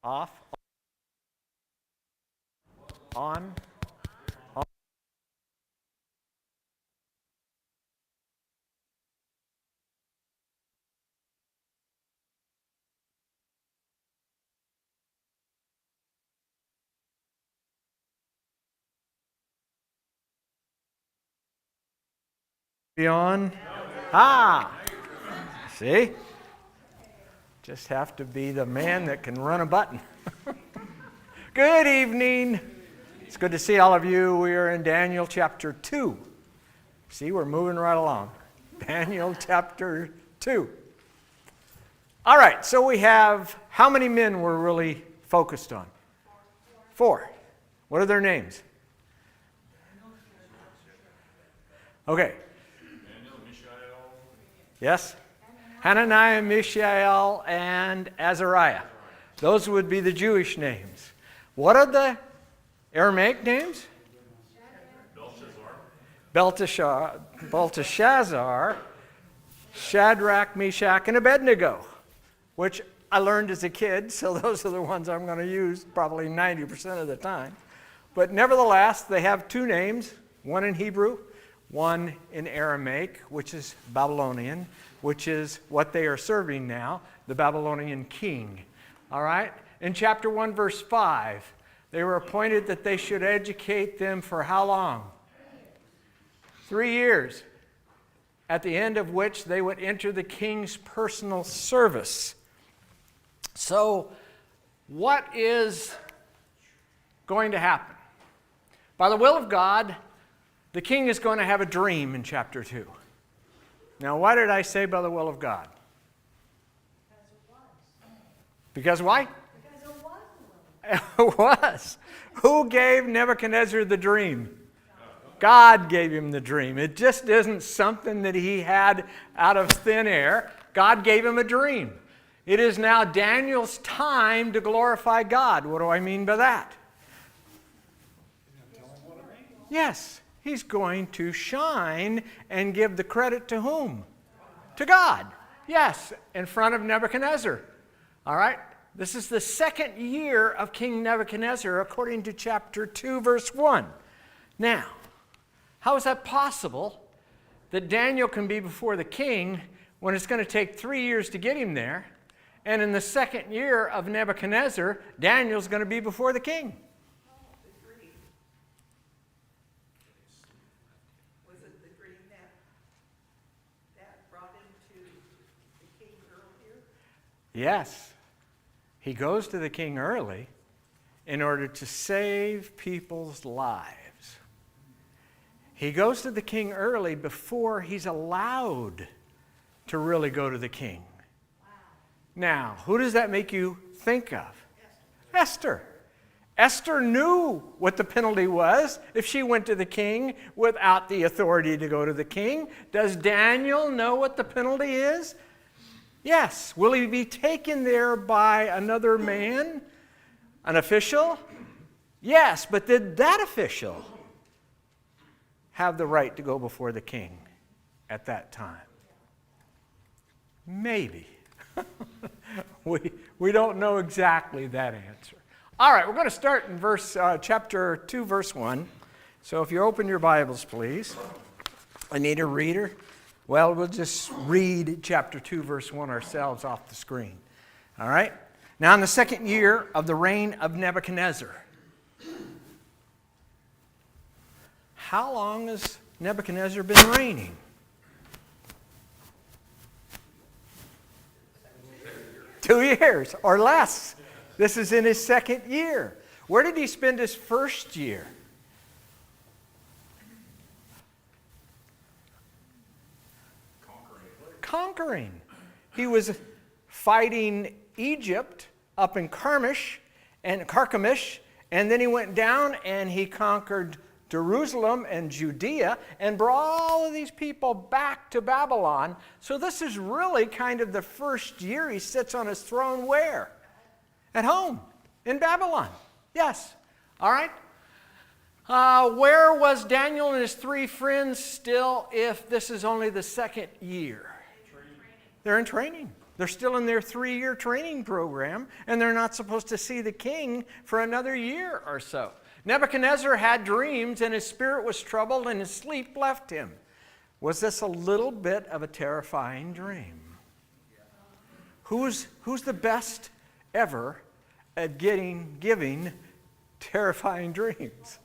Off. On. Off. Be on. Ah! See? Just have to be the man that can run a button. Good evening. It's good to see all of you. We are in Daniel chapter 2. See, we're moving right along. Daniel chapter 2. All right, so we have how many men we're really focused on? 4. What are their names? Okay. Yes? Hananiah, Mishael, and Azariah. Those would be the Jewish names. What are the Aramaic names? Belteshazzar, Shadrach, Meshach, and Abednego, which I learned as a kid, so those are the ones I'm going to use probably 90% of the time. But nevertheless, they have 2 names, one in Hebrew, one in Aramaic, which is Babylonian, which is what they are serving now, the Babylonian king. All right? In chapter 1, verse 5, they were appointed that they should educate them for how long? 3 years, at the end of which they would enter the king's personal service. So, what is going to happen? By the will of God, the king is going to have a dream in chapter 2. Now, why did I say by the will of God? Because why? Because it was the will of God. It was. Who gave Nebuchadnezzar the dream? God gave him the dream. It just isn't something that he had out of thin air. God gave him a dream. It is now Daniel's time to glorify God. What do I mean by that? Yes. He's going to shine and give the credit to whom? To God. Yes, in front of Nebuchadnezzar. All right? This is the second year of King Nebuchadnezzar according to chapter 2, verse 1. Now, how is that possible that Daniel can be before the king when it's going to take 3 years to get him there, and in the second year of Nebuchadnezzar, Daniel's going to be before the king? Yes, he goes to the king early in order to save people's lives. He goes to the king early before he's allowed to really go to the king. Wow. Now, who does that make you think of? Esther. Esther knew what the penalty was if she went to the king without the authority to go to the king. Does Daniel know what the penalty is? Yes. Will he be taken there by another man, an official? Yes, but did that official have the right to go before the king at that time? Maybe. We don't know exactly that answer. All right, we're going to start in chapter 2, verse 1. So if you open your Bibles, please. I need a reader. Well, we'll just read chapter 2, verse 1 ourselves off the screen. All right? Now, in the second year of the reign of Nebuchadnezzar. How long has Nebuchadnezzar been reigning? 2 years or less. This is in his second year. Where did he spend his first year? Conquering. He was fighting Egypt up in Carchemish, and then he went down and he conquered Jerusalem and Judea and brought all of these people back to Babylon. So this is really kind of the first year he sits on his throne where? At home, in Babylon. Yes. All right. Where was Daniel and his 3 friends still if this is only the second year? They're in training. They're still in their 3-year training program, and they're not supposed to see the king for another year or so. Nebuchadnezzar had dreams, and his spirit was troubled, and his sleep left him. Was this a little bit of a terrifying dream? Who's the best ever at giving terrifying dreams?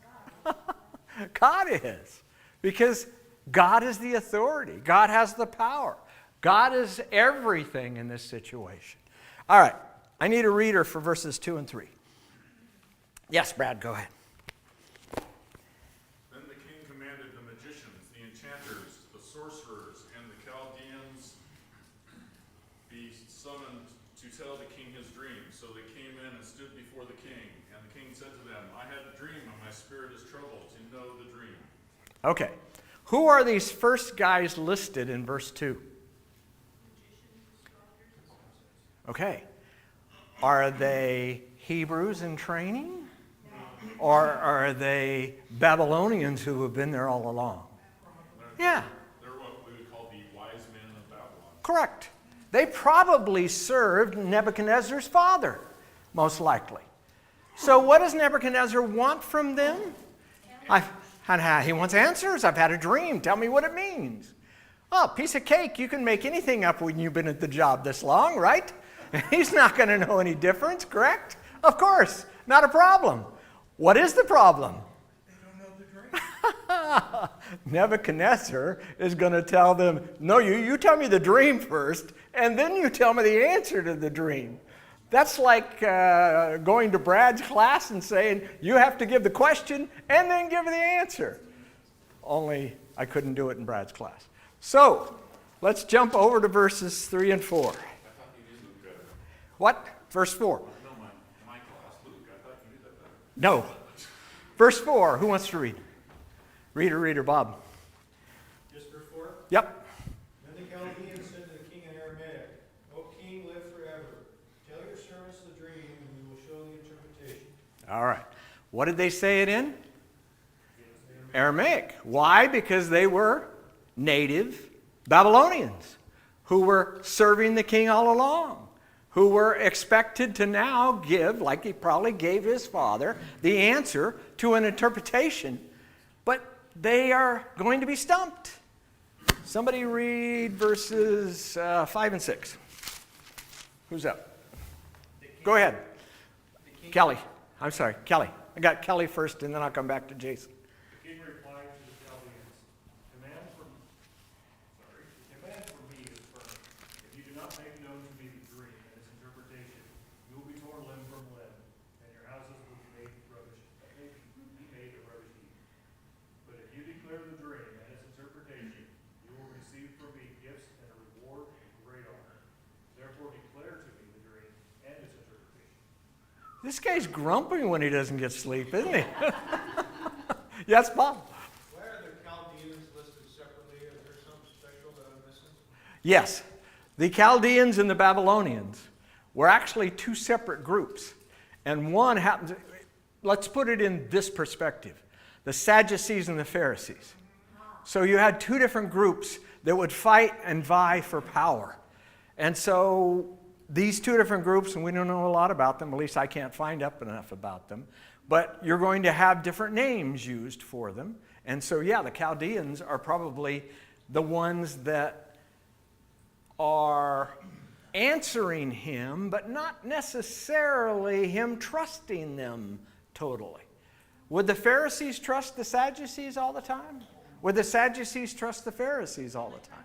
God is. Because God is the authority. God has the power. God is everything in this situation. All right. I need a reader for verses 2 and 3. Yes, Brad, go ahead. Then the king commanded the magicians, the enchanters, the sorcerers, and the Chaldeans be summoned to tell the king his dream. So they came in and stood before the king. And the king said to them, I had a dream, and my spirit is troubled to know the dream. Okay. Who are these first guys listed in verse 2? Okay. Are they Hebrews in training? Or are they Babylonians who have been there all along? Yeah. They're what we would call the wise men of Babylon. Correct. They probably served Nebuchadnezzar's father, most likely. So what does Nebuchadnezzar want from them? He wants answers. I've had a dream. Tell me what it means. Oh, piece of cake. You can make anything up when you've been at the job this long, right? He's not going to know any difference, correct? Of course. Not a problem. What is the problem? They don't know the dream. Nebuchadnezzar is going to tell them, no, you tell me the dream first, and then you tell me the answer to the dream. That's like going to Brad's class and saying, you have to give the question and then give the answer. Only I couldn't do it in Brad's class. So, let's jump over to verses 3 and 4. I thought you did Luke better. What? Verse 4. No, my class, Luke. I thought you did that better. No. Verse 4. Who wants to read? Reader, Bob. Just verse 4? Yep. Then the Chaldeans said to the king in Aramaic, O king, live forever. Tell your servants the dream, and we will show the interpretation. All right. What did they say it in? Aramaic. Why? Because they were native Babylonians who were serving the king all along, who were expected to now give, like he probably gave his father, the answer to an interpretation. But they are going to be stumped. Somebody read verses 5 and 6. Who's up? Go ahead. Kelly. I'm sorry, Kelly. I got Kelly first, and then I'll come back to Jason. The king replied to the Chaldeans, Command from me is firm. If you do not make known to me the dream and its interpretation, you will be torn limb from limb, and your houses will be made a rubbish heap. But if you declare the dream and its interpretation, you will receive from me gifts and a reward and great honor. Therefore declare to me the dream and its interpretation. This guy's grumpy when he doesn't get sleep, isn't he? Yes, Bob? Why are the Chaldeans listed separately? Is there something special that I'm missing? Yes. The Chaldeans and the Babylonians were actually two separate groups. And one happens, let's put it in this perspective. The Sadducees and the Pharisees. So you had two different groups that would fight and vie for power. And so these two different groups, and we don't know a lot about them, at least I can't find up enough about them, but you're going to have different names used for them. And so, yeah, the Chaldeans are probably the ones that are answering him, but not necessarily him trusting them totally. Would the Pharisees trust the Sadducees all the time? Would the Sadducees trust the Pharisees all the time?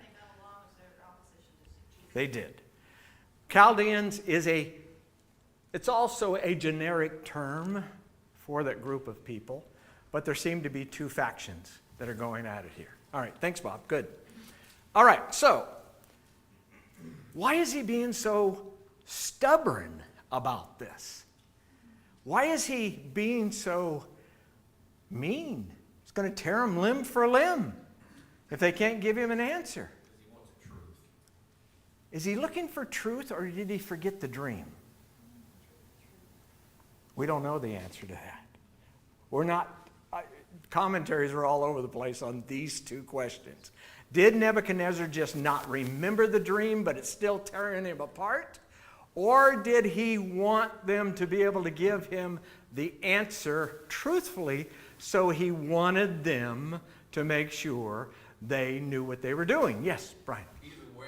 They did. Chaldeans it's also a generic term for that group of people, but there seem to be two factions that are going at it here. All right, thanks, Bob. Good. All right, so why is he being so stubborn about this? Why is he being so mean? He's going to tear them limb for limb if they can't give him an answer. He wants the truth. Is he looking for truth, or did he forget the dream? We don't know the answer to that. Commentaries are all over the place on these two questions. Did Nebuchadnezzar just not remember the dream, but it's still tearing him apart? Or did he want them to be able to give him the answer truthfully, so he wanted them to make sure they knew what they were doing? Yes, Brian. Either way,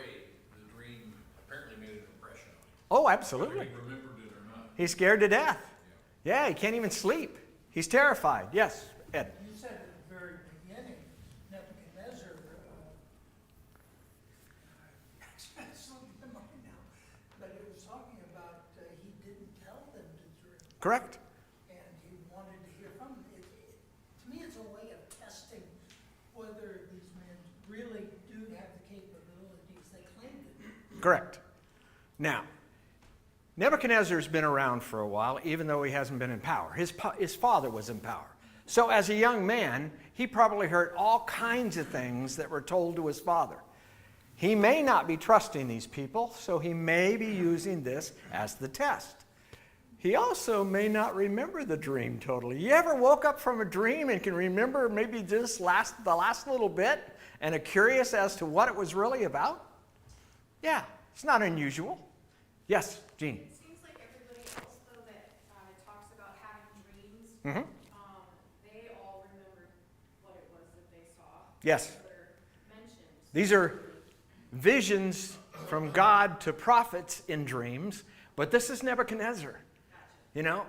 the dream apparently made an impression on him. Oh, Whether absolutely. he remembered it or not. He's scared to death. Yeah, he can't even sleep. He's terrified. Yes, Ed. You said at the very beginning, Nebuchadnezzar, it's slipping my mind now, but it was talking about he didn't tell them the dream, Correct. and he wanted to hear from them. To me, it's a way of testing whether these men really do have the capabilities they claim to do. Correct. Now, Nebuchadnezzar's been around for a while, even though he hasn't been in power. His father was in power. So as a young man, he probably heard all kinds of things that were told to his father. He may not be trusting these people, so he may be using this as the test. He also may not remember the dream totally. You ever woke up from a dream and can remember maybe just the last little bit and are curious as to what it was really about? Yeah, it's not unusual. Yes, Jean. It seems like everybody else, though, that talks about having dreams, Mm-hmm. they all remembered what it was that they saw. Yes. That were mentioned. These are visions from God to prophets in dreams, but this is Nebuchadnezzar. You know,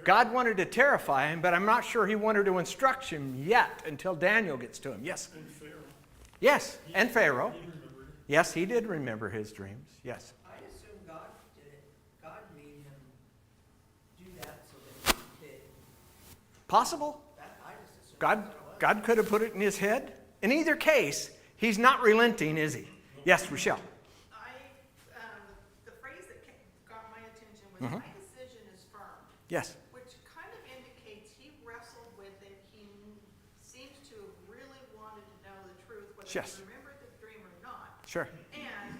God wanted to terrify him, but I'm not sure he wanted to instruct him yet until Daniel gets to him. Yes? And Pharaoh. Yes, and Pharaoh. He remembered. Yes, he did remember his dreams. Yes. I assume God did it. God made him do that so that he could. Possible. That I just assume. God could have put it in his head. In either case, he's not relenting, is he? Yes, Rochelle. The phrase that got my attention was, Mhm. my decision is firm, Yes. which kind of indicates he wrestled with it. He seems to have really wanted to know the truth, whether Yes. he remembered the dream or not. Sure. And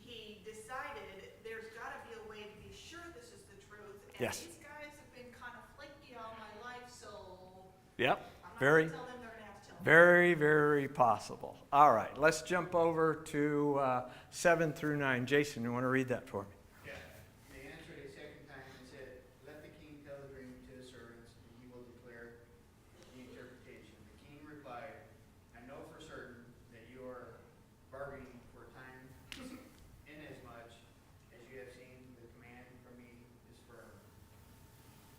he decided there's got to be a way to be sure this is the truth. And Yes. these guys have been kind of flaky all my life, so Yep. I'm not Very, going to tell them, they're going to have to tell me. very, very possible. All right, let's jump over to 7 through 9. Jason, you want to read that for me? They answered a second time and said, let the king tell the dream to the servants, and he will declare the interpretation. The king replied, I know for certain that you are bargaining for time, inasmuch as you have seen the command from me is firm.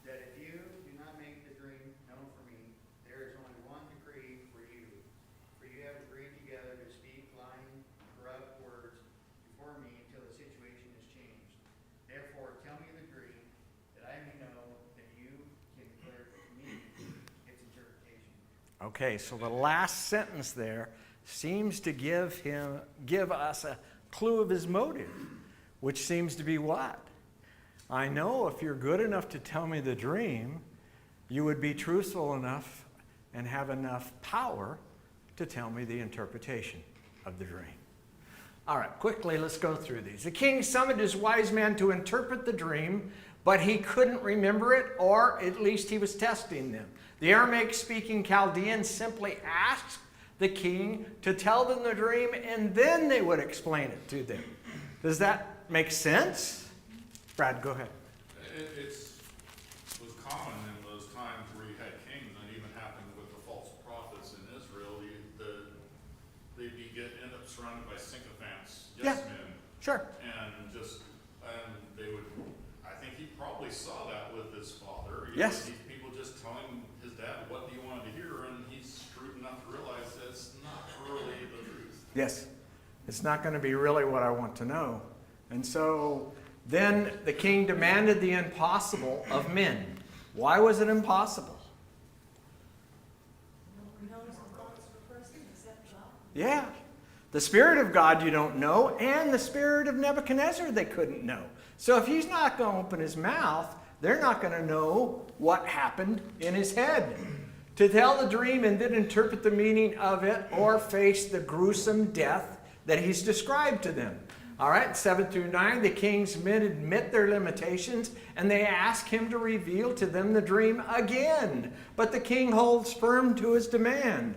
That if you do not make the dream known for me, there is only one decree for you. For you have agreed together to speak lying, corrupt words before me until the situation is changed. Therefore, tell me the dream, that I may know that you can declare to me its interpretation. Okay, so the last sentence there seems to give us a clue of his motive, which seems to be what? I know if you're good enough to tell me the dream, you would be truthful enough and have enough power to tell me the interpretation of the dream. All right, quickly, let's go through these. The king summoned his wise man to interpret the dream, but he couldn't remember it, or at least he was testing them. The Aramaic-speaking Chaldeans simply asked the king to tell them the dream, and then they would explain it to them. Does that make sense? Brad, go ahead. It was common in those times where you had kings, and it even happened with the false prophets in Israel. They'd end up surrounded by sycophants, yes Yeah. men, Sure. and they would. I think he probably saw that with his father. Yes. These people just telling his dad what he wanted to hear, and he's shrewd enough to realize that's not really the truth. Yes. It's not going to be really what I want to know. And so then the king demanded the impossible of men. Why was it impossible? Nobody knows the thoughts of a person except God. Yeah. The Spirit of God you don't know, and the spirit of Nebuchadnezzar they couldn't know. So if he's not going to open his mouth, they're not going to know what happened in his head. To tell the dream and then interpret the meaning of it, or face the gruesome death that he's described to them. All right, 7 through 9, the king's men admit their limitations, and they ask him to reveal to them the dream again. But the king holds firm to his demand.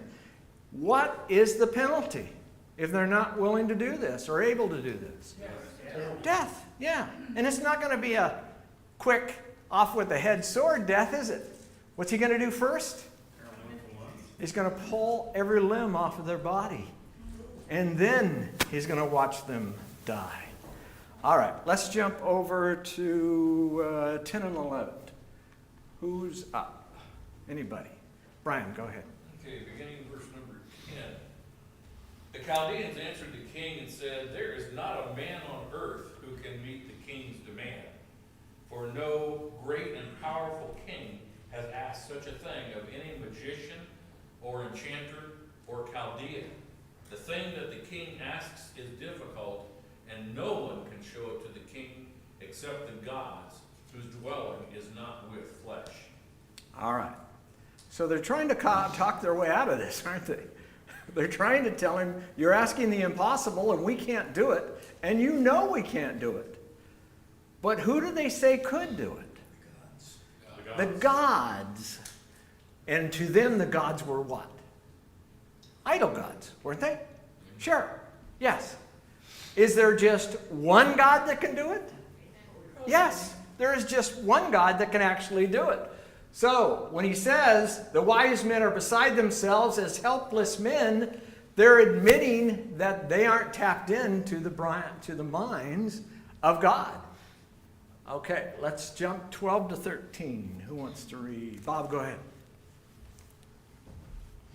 What is the penalty? if they're not willing to do this or able to do this? Death, yeah. And it's not going to be a quick, off with the head sword death, is it? What's he going to do first? He's going to pull every limb off of their body. And then he's going to watch them die. All right, let's jump over to 10 and 11. Who's up? Anybody? Brian, go ahead. Okay, beginning verse number 10. The Chaldeans answered the king and said, "There is not a man on earth who can meet the king's demand. For no great and powerful king has asked such a thing of any magician or enchanter or Chaldean. The thing that the king asks is difficult, and no one can show it to the king except the gods, whose dwelling is not with flesh." All right. So they're trying to talk their way out of this, aren't they? They're trying to tell him, you're asking the impossible and we can't do it, and you know we can't do it. But who do they say could do it? The gods. And to them, the gods were what? Idol gods, weren't they? Sure. Yes. Is there just one God that can do it? Yes. There is just one God that can actually do it. So, when he says the wise men are beside themselves as helpless men, they're admitting that they aren't tapped into the minds of God. Okay, let's jump 12 to 13. Who wants to read? Bob, go ahead.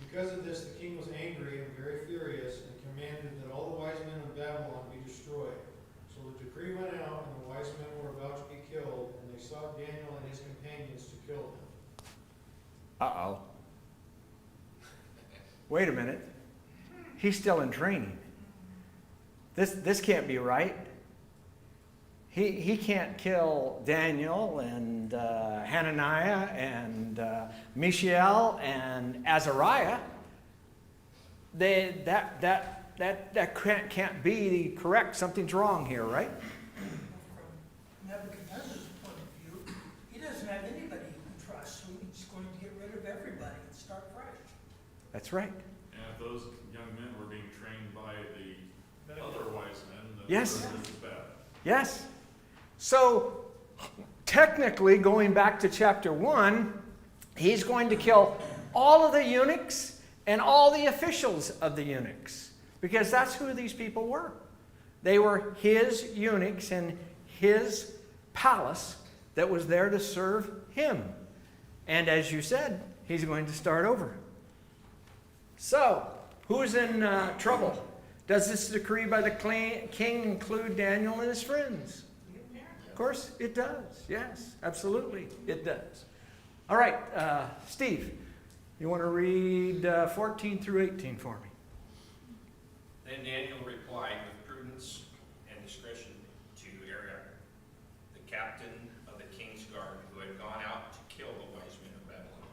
Because of this, the king was angry and very furious, and commanded that all the wise men of Babylon be destroyed. So the decree went out, and the wise men were about to be killed, and they sought Daniel and his companions to kill them. Uh-oh. Wait a minute. He's still in training. This can't be right. He can't kill Daniel and Hananiah and Mishael and Azariah. That can't be correct. Something's wrong here, right? From Nebuchadnezzar's point of view, he doesn't have anybody he can trust, so he's going to get rid of everybody and start fresh. That's right. And if those young men were being trained by the other wise men, then Yes. the rest is bad. Yes. So, technically, going back to chapter 1, he's going to kill all of the eunuchs and all the officials of the eunuchs, because that's who these people were. They were his eunuchs in his palace that was there to serve him. And as you said, he's going to start over. So, who's in trouble? Does this decree by the king include Daniel and his friends? Of course, it does. Yes, absolutely, it does. All right, Steve, you want to read 14 through 18 for me? Then Daniel replied with prudence and discretion to Arioch, the captain of the king's guard, who had gone out to kill the wise men of Babylon.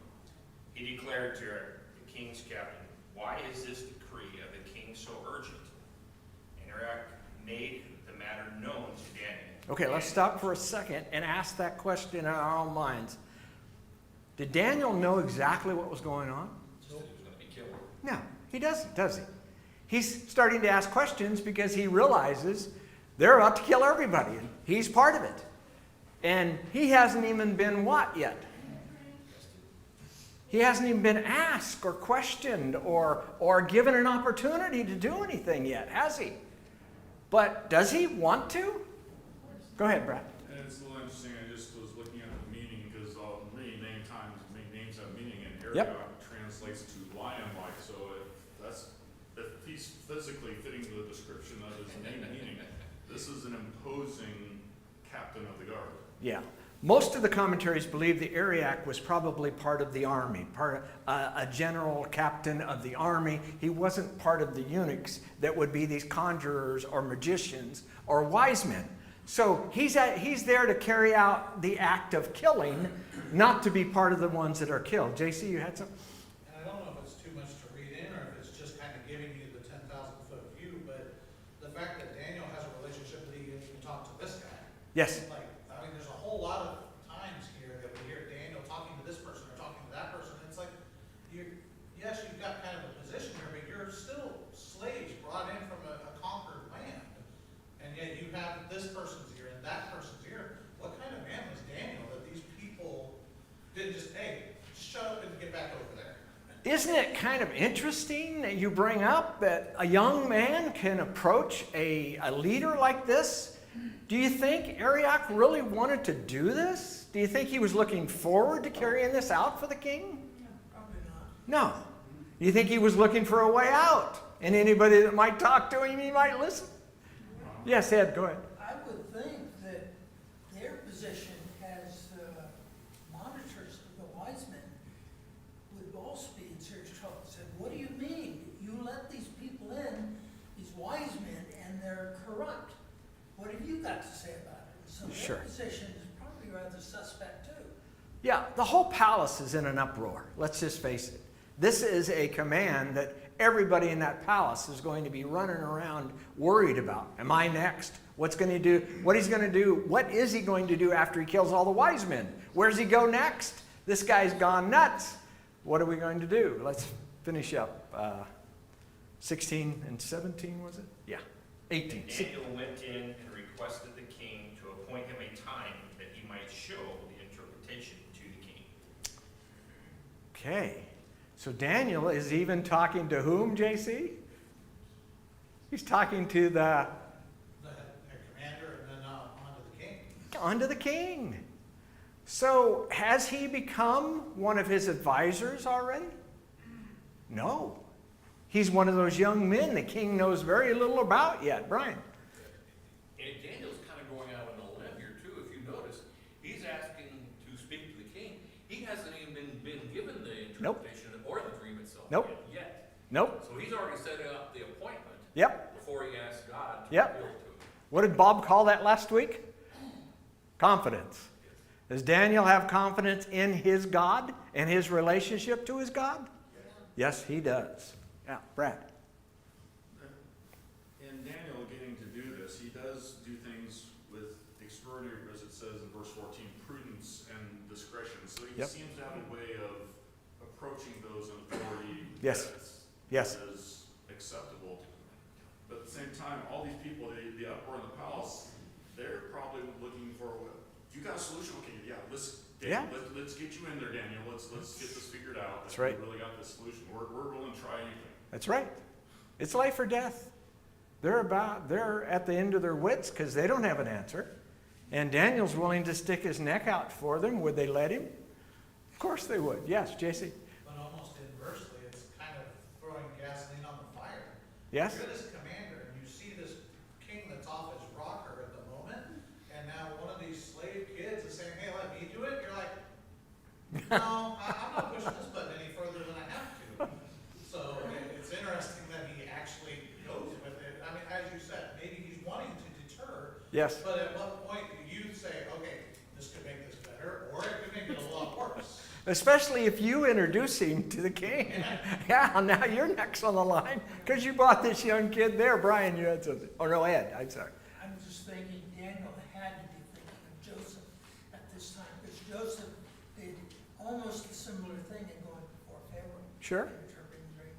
He declared to the king's captain, "Why is this decree of the king so urgent?" And Arioch made the matter known to Daniel. Okay, let's stop for a second and ask that question in our own minds. Did Daniel know exactly what was going on? He was going to be killed. No, he doesn't, does he? He's starting to ask questions because he realizes they're about to kill everybody, and he's part of it. And he hasn't even been what yet? He hasn't even been asked or questioned or given an opportunity to do anything yet, has he? But does he want to? Go ahead, Brad. And it's a little interesting, I just was looking at the meaning, because many names have meaning, and Arioch translates to lion-like, so if he's physically fitting the description of his name meaning, this is an imposing captain of the guard. Yeah. Most of the commentaries believe the Arioch was probably part of the army, a general captain of the army. He wasn't part of the eunuchs that would be these conjurers or magicians or wise men. So he's there to carry out the act of killing, not to be part of the ones that are killed. JC, you had something? And I don't know if it's too much to read in or if it's just kind of giving you the 10,000-foot view, but the fact that Daniel has a relationship that he can talk to this guy. Yes. Like, I mean, there's a whole lot of times here that we hear Daniel talking to this person or talking to that person. And it's like, yes, you've got kind of a position here, but you're still slaves brought in Isn't it kind of interesting that you bring up that a young man can approach a leader like this? Do you think Arioch really wanted to do this? Do you think he was looking forward to carrying this out for the king? Probably not. No. You think he was looking for a way out? And anybody that might talk to him, he might listen? Yes, Ed, go ahead. I would think that their position as monitors of the wise men would also be in serious trouble. Said, what do you mean? You let these people in, these wise men, and they're corrupt. What have you got to say about it? So Sure. their position is probably rather suspect too. Yeah, the whole palace is in an uproar. Let's just face it. This is a command that everybody in that palace is going to be running around worried about. Am I next? What's going to do? What he's going to do? What is he going to do after he kills all the wise men? Where's he go next? This guy's gone nuts. What are we going to do? Let's finish up. 16 and 17, was it? Yeah. 18. And Daniel went in and requested the king to appoint him a time that he might show the interpretation to the king. Okay. So Daniel is even talking to whom, JC? He's talking to the commander and then on to the king. onto the king. So has he become one of his advisors already? No. He's one of those young men the king knows very little about yet. Brian. And Daniel's kind of going out on a limb here too. If you notice, he's asking to speak to the king. He hasn't even been given the interpretation or the dream itself yet. Nope. So he's already set up the appointment Yep. before he asks God to Yep. reveal it to him. What did Bob call that last week? Confidence. Does Daniel have confidence in his God and his relationship to his God? Yes, he does. Yeah, Brad. In Daniel getting to do this, he does do things with extraordinary, as it says in verse 14, prudence and discretion. So he Yep. seems to have a way of approaching those in authority Yes. Yes. that is acceptable. But at the same time, all these people, the uproar in the palace, they're probably looking for, you got a solution? Okay, yeah, let's get you in there, Daniel. Let's get this figured out. That's right. We really got this solution. We're willing to try anything. That's right. It's life or death. They're at the end of their wits because they don't have an answer. And Daniel's willing to stick his neck out for them. Would they let him? Of course they would. Yes, JC. But almost inversely, it's kind of throwing gasoline on the fire. Yes? You're this commander, and you see this king that's off his rocker at the moment, and now one of these slave kids is saying, hey, let me do it. You're like, no, I'm not pushing this button any further than I have to. So it's interesting that he actually goes with it. I mean, as you said, maybe he's wanting to deter. Yes. But at what point do you say, okay, this could make this better, or it could make it a lot worse? Especially if you introduce him to the king. Yeah, now you're next on the line because you brought this young kid there. Brian, you had something. Oh, no, Ed. I'm sorry. I'm just thinking Daniel had to be thinking of Joseph at this time, because Joseph did almost a similar thing in going before Pharaoh. Sure. and interpreting the dream.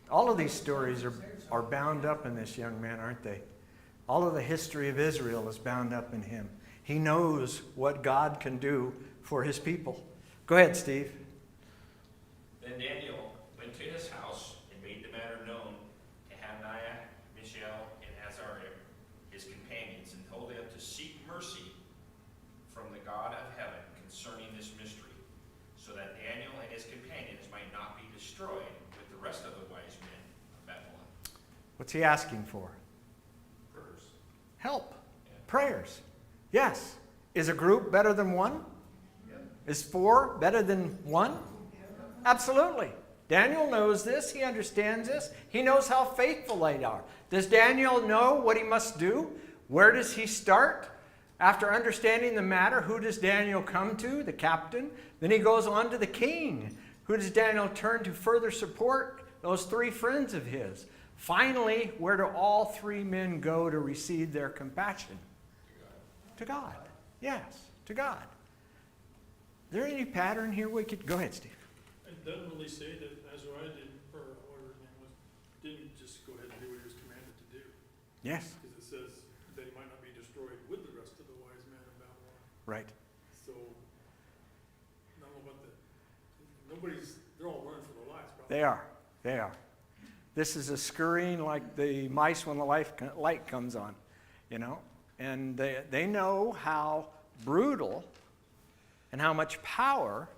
All of these stories are bound up in this young man, aren't they? All of the history of Israel is bound up in him. He knows what God can do for his people. Go ahead, Steve. Then Daniel went to his house and made the matter known to Hananiah, Mishael, and Azariah, his companions, and told them to seek mercy from the God of heaven concerning this mystery, so that Daniel and his companions might not be destroyed with the rest of the wise men of Babylon. What's he asking for? Prayers. Help. Prayers. Yes. Is a group better than one? Is 4 better than 1? Absolutely. Daniel knows this. He understands this. He knows how faithful they are. Does Daniel know what he must do? Where does he start? After understanding the matter, who does Daniel come to? The captain. Then he goes on to the king. Who does Daniel turn to further support? Those 3 friends of his. Finally, where do all 3 men go to receive their compassion? To God. Yes, to God. Is there any pattern here we could... Go ahead, Steve. It doesn't really say that Azariah did, or whatever his name was, didn't just go ahead and do what he was commanded to do. Yes. Because it says that he might not be destroyed with the rest of the wise men of Babylon. Right. So, I don't know about the, they're all running for their lives probably. They are. They are. This is a scurrying like the mice when the light comes on, you know. And they know how brutal and how much power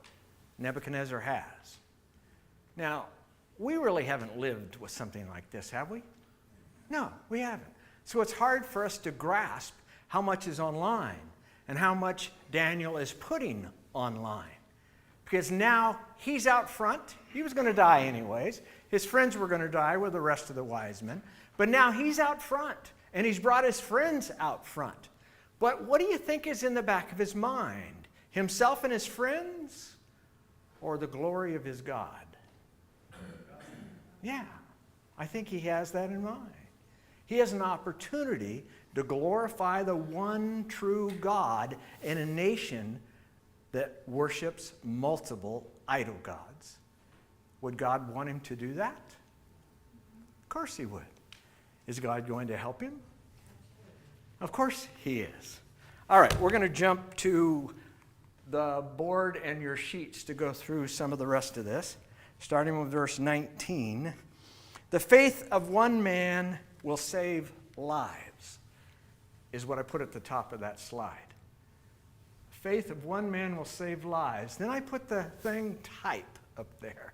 Nebuchadnezzar has. Now, we really haven't lived with something like this, have we? No, we haven't. So it's hard for us to grasp how much is online and how much Daniel is putting online. Because now he's out front. He was going to die anyways. His friends were going to die with the rest of the wise men. But now he's out front, and he's brought his friends out front. But what do you think is in the back of his mind? Himself and his friends, or the glory of his God? Yeah, I think he has that in mind. He has an opportunity to glorify the one true God in a nation that worships multiple idol gods. Would God want him to do that? Of course he would. Is God going to help him? Of course he is. All right, we're going to jump to the board and your sheets to go through some of the rest of this, starting with verse 19. The faith of one man will save lives, is what I put at the top of that slide. Faith of one man will save lives. Then I put the thing type up there.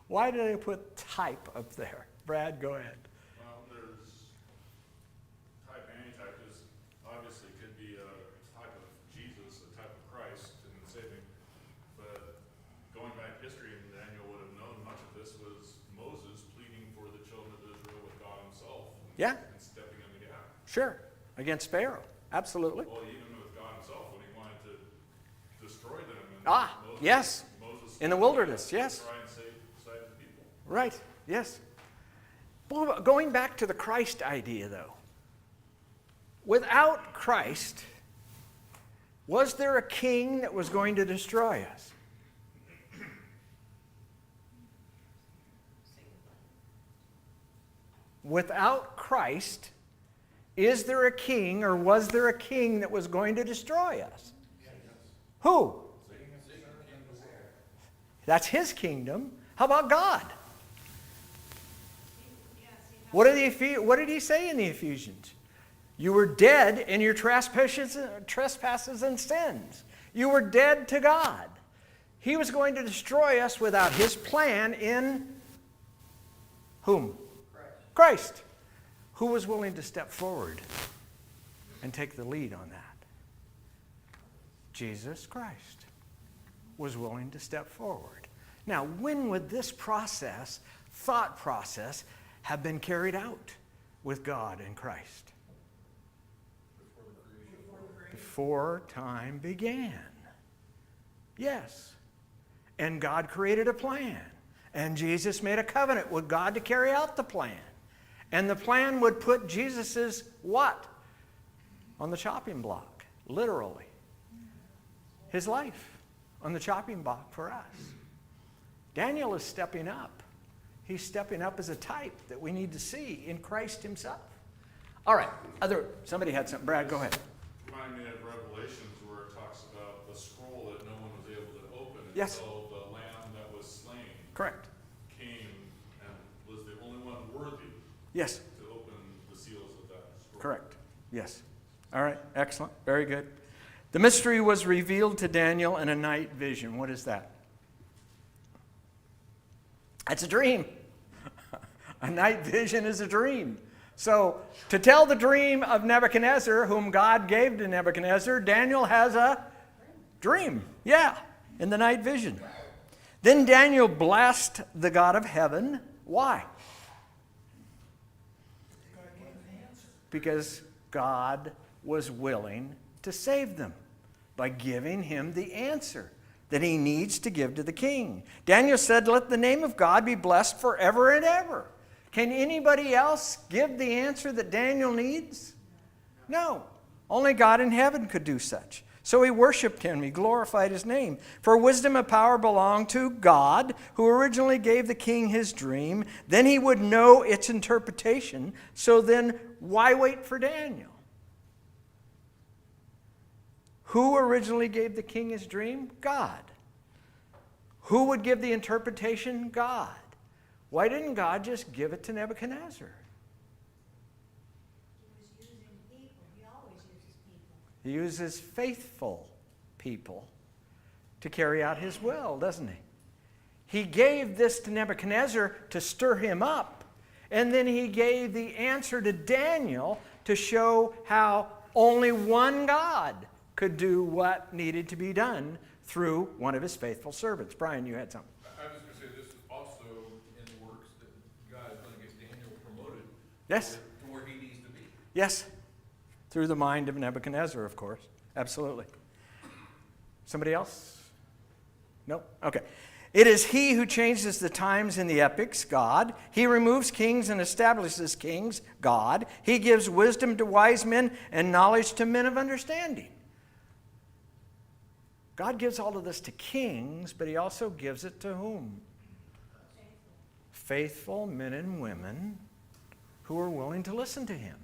Why did I put type up there? Brad, go ahead. Well, there's type and anti-type is obviously could be a type of Jesus, a type of Christ in saving. But going back in history, and Daniel would have known much of this was Moses pleading for the children of Israel with God himself. Yeah. And stepping in the gap. Sure. Against Pharaoh. Absolutely. Well, even with God himself, when he wanted to destroy them. And Moses, yes. Moses in the wilderness, yes. Try and save the people. Right, yes. Well, going back to the Christ idea, though. Without Christ, was there a king that was going to destroy us? Without Christ, is there a king or was there a king that was going to destroy us? Yes. Who? That's his kingdom. How about God? What did he say in the Ephesians? You were dead in your trespasses and sins. You were dead to God. He was going to destroy us without his plan in whom? Christ. Who was willing to step forward and take the lead on that? Jesus Christ was willing to step forward. Now, when would this thought process, have been carried out with God and Christ? Before time began. Yes. And God created a plan. And Jesus made a covenant with God to carry out the plan. And the plan would put Jesus's what? On the chopping block, literally. His life on the chopping block for us. Daniel is stepping up. He's stepping up as a type that we need to see in Christ himself. All right, somebody had something. Brad, go ahead. Remind me of Revelations where it talks about the scroll that no one was able to open Yes. until the lamb that was slain Correct. came and was the only one worthy Yes. to open the seals of that scroll. Correct. Yes. All right, excellent. Very good. The mystery was revealed to Daniel in a night vision. What is that? That's a dream. A night vision is a dream. So, to tell the dream of Nebuchadnezzar, whom God gave to Nebuchadnezzar, Daniel has a dream. Yeah, in the night vision. Then Daniel blessed the God of heaven. Why? Because God was willing to save them by giving him the answer that he needs to give to the king. Daniel said, "Let the name of God be blessed forever and ever." Can anybody else give the answer that Daniel needs? No. Only God in heaven could do such. So he worshiped him. He glorified his name. For wisdom and power belong to God, who originally gave the king his dream. Then he would know its interpretation. So then, why wait for Daniel? Who originally gave the king his dream? God. Who would give the interpretation? God. Why didn't God just give it to Nebuchadnezzar? He was using people. He always uses people. He uses faithful people to carry out his will, doesn't he? He gave this to Nebuchadnezzar to stir him up, and then he gave the answer to Daniel to show how only one God could do what needed to be done through one of his faithful servants. Brian, you had something. I was going to say, this is also in the works that God is going to get Daniel promoted. Yes. To where he needs to be. Yes. Through the mind of Nebuchadnezzar, of course. Absolutely. Somebody else? No? Okay. It is he who changes the times in the epochs, God. He removes kings and establishes kings, God. He gives wisdom to wise men and knowledge to men of understanding. God gives all of this to kings, but he also gives it to whom? Faithful men and women who are willing to listen to him,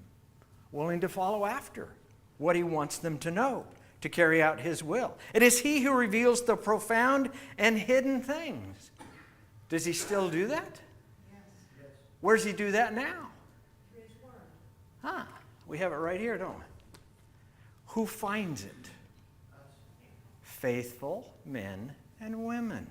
willing to follow after what he wants them to know, to carry out his will. It is he who reveals the profound and hidden things. Does he still do that? Yes. Where does he do that now? Through his word. We have it right here, don't we? Who finds it? Faithful men and women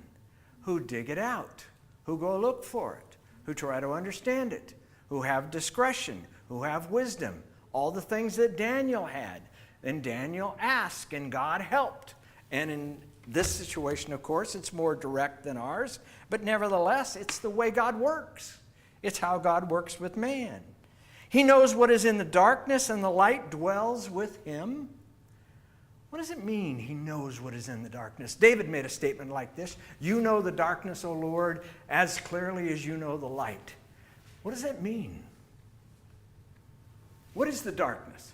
who dig it out, who go look for it, who try to understand it, who have discretion, who have wisdom, all the things that Daniel had. And Daniel asked, and God helped. And in this situation, of course, it's more direct than ours, but nevertheless, it's the way God works. It's how God works with man. He knows what is in the darkness, and the light dwells with him. What does it mean, he knows what is in the darkness? David made a statement like this: you know the darkness, O Lord, as clearly as you know the light. What does that mean? What is the darkness?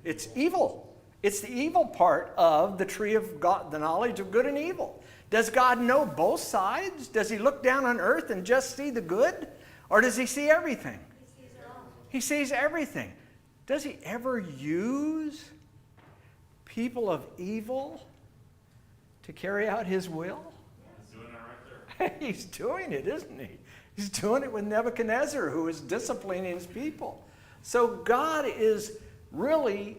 It's evil. It's the evil part of the tree of God, the knowledge of good and evil. Does God know both sides? Does he look down on earth and just see the good? Or does he see everything? He sees it all. He sees everything. Does he ever use people of evil to carry out his will? He's doing that right there. He's doing it, isn't he? He's doing it with Nebuchadnezzar, who is disciplining his people. So God is really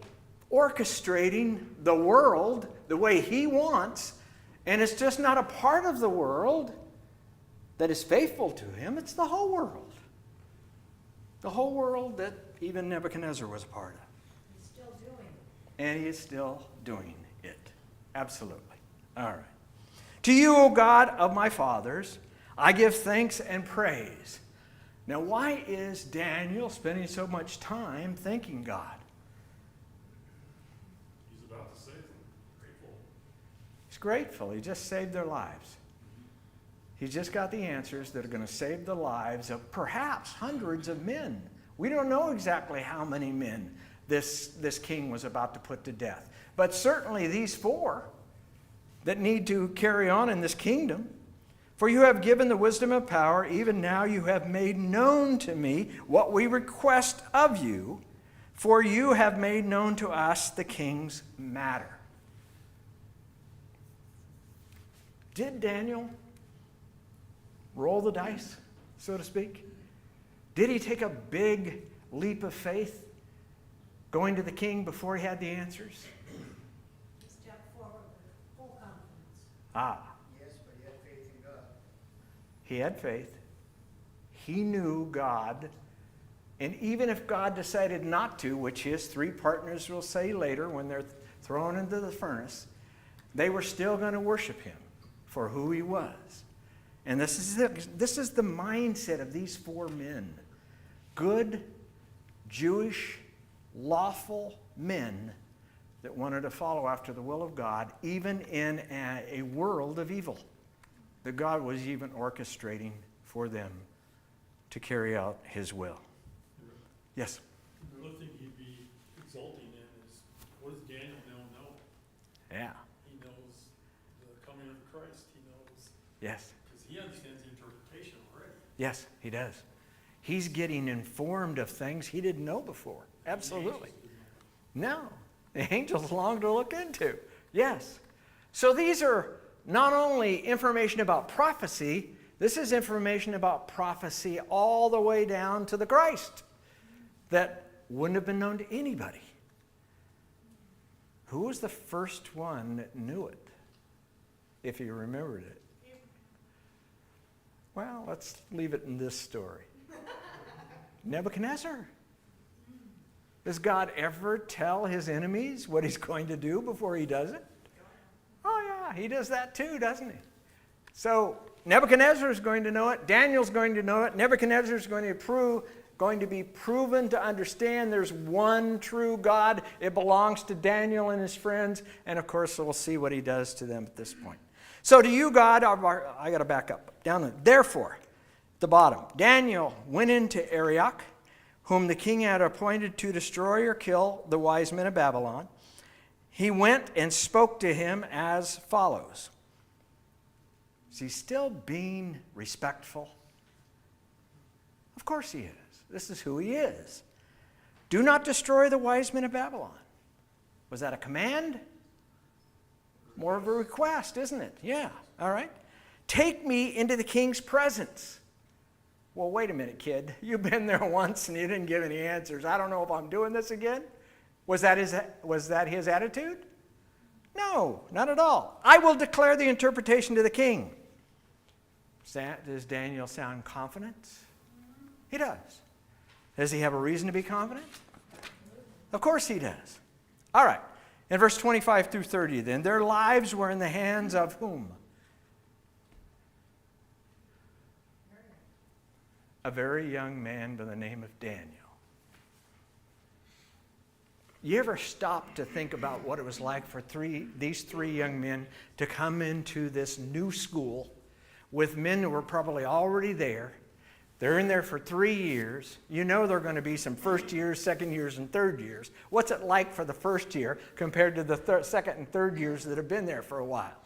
orchestrating the world the way he wants, and it's just not a part of the world that is faithful to him. It's the whole world. The whole world that even Nebuchadnezzar was a part of. He's still doing it. And he is still doing it. Absolutely. All right. To you, O God of my fathers, I give thanks and praise. Now, why is Daniel spending so much time thanking God? He's about to save them. Grateful. He's grateful. He just saved their lives. He's just got the answers that are going to save the lives of perhaps hundreds of men. We don't know exactly how many men this king was about to put to death. But certainly these 4 that need to carry on in this kingdom. For you have given the wisdom of power, even now you have made known to me what we request of you, for you have made known to us the king's matter. Did Daniel roll the dice, so to speak? Did he take a big leap of faith going to the king before he had the answers? He stepped forward with full confidence. Yes, but he had faith in God. He had faith. He knew God. And even if God decided not to, which his 3 partners will say later when they're thrown into the furnace, they were still going to worship him for who he was. And this is the mindset of these 4 men. Good, Jewish, lawful men that wanted to follow after the will of God, even in a world of evil that God was even orchestrating for them to carry out his will. Yes? Another thing he'd be exulting in is, what does Daniel now know? Yeah. He knows the coming of Christ. He knows, Yes. because he understands the interpretation already. Yes, he does. He's getting informed of things he didn't know before. Absolutely. No. The angels long to look into. Yes. So these are not only information about prophecy, this is information about prophecy all the way down to the Christ that wouldn't have been known to anybody. Who was the first one that knew it, if you remembered it? Well, let's leave it in this story. Nebuchadnezzar. Does God ever tell his enemies what he's going to do before he does it? Oh yeah, he does that too, doesn't he? So Nebuchadnezzar is going to know it. Daniel's going to know it. Nebuchadnezzar is going to be proven to understand there's one true God. It belongs to Daniel and his friends. And of course, we'll see what he does to them at this point. So to you, God, I got to back up. Down there. Therefore, at the bottom, Daniel went into Arioch, whom the king had appointed to destroy or kill the wise men of Babylon. He went and spoke to him as follows. Is he still being respectful? Of course he is. This is who he is. Do not destroy the wise men of Babylon. Was that a command? More of a request, isn't it? Yeah, all right. Take me into the king's presence. Well, wait a minute, kid. You've been there once and you didn't give any answers. I don't know if I'm doing this again. Was that his attitude? No, not at all. I will declare the interpretation to the king. Does Daniel sound confident? He does. Does he have a reason to be confident? Of course he does. All right. In verse 25 through 30 then, their lives were in the hands of whom? A very young man by the name of Daniel. You ever stop to think about what it was like for these three young men to come into this new school with men who were probably already there? They're in there for 3 years. You know there are going to be some first years, second years, and third years. What's it like for the first year compared to the second and third years that have been there for a while?